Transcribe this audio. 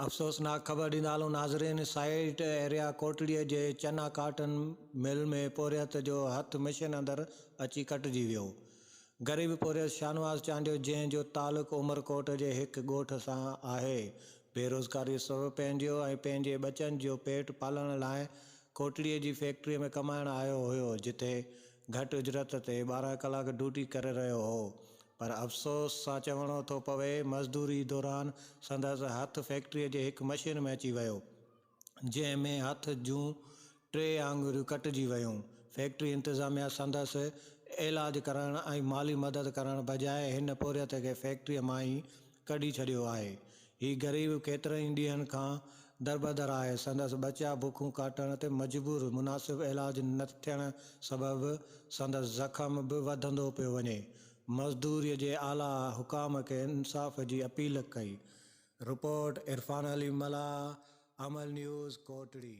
अफ़सोसनाक ख़बर ॾींदा नाज़रीन। साइट एरिया कोटड़ीअ जे चना काटन मिल में पोरियत जो हथु मशीन अंदर अची कटिजी वियो। ग़रीब पोरियत शाहनवाज़ चांडियो, जंहिंजो तालुक़ु उमरकोट जे हिकु ॻोठ सां आहे, बेरोज़गारी सबबु पंहिंजे बचनि जो पेट पालण लाइ कोटड़ीअ जी फैक्ट्रीअ में कमाइण आयो हुयो, जिथे घटि उजरत ते 12 कलाक ड्यूटी करे रहियो हो। पर अफ़सोस सां चवणो थो पवे, मज़दूरी दौरान संदसि हथु फैक्ट्रीअ जे हिकु मशीन में अची वियो, जंहिं में हथ जूं 3 आङुरियूं कटिजी वियूं। फैक्ट्री इंतिज़ामिया संदसि इलाज करण ऐं माली मदद करण बजाए हिन पोरियत खे फैक्ट्रीअ मां ई कढी छॾियो आहे। हीउ ग़रीब केतिरनि ई ॾींहंनि खां दरबदर आहे। संदसि बचा बुखूं काटण ते मजबूर, मुनासिब इलाज न थियण सबबि संदसि ज़ख़्म बि वधंदो पियो वञे। मज़दूरीअ जे आला हुकाम खे इंसाफ़ जी अपील कई। रिपोर्ट इरफान अली मला, अमल न्यूज़, कोटड़ी।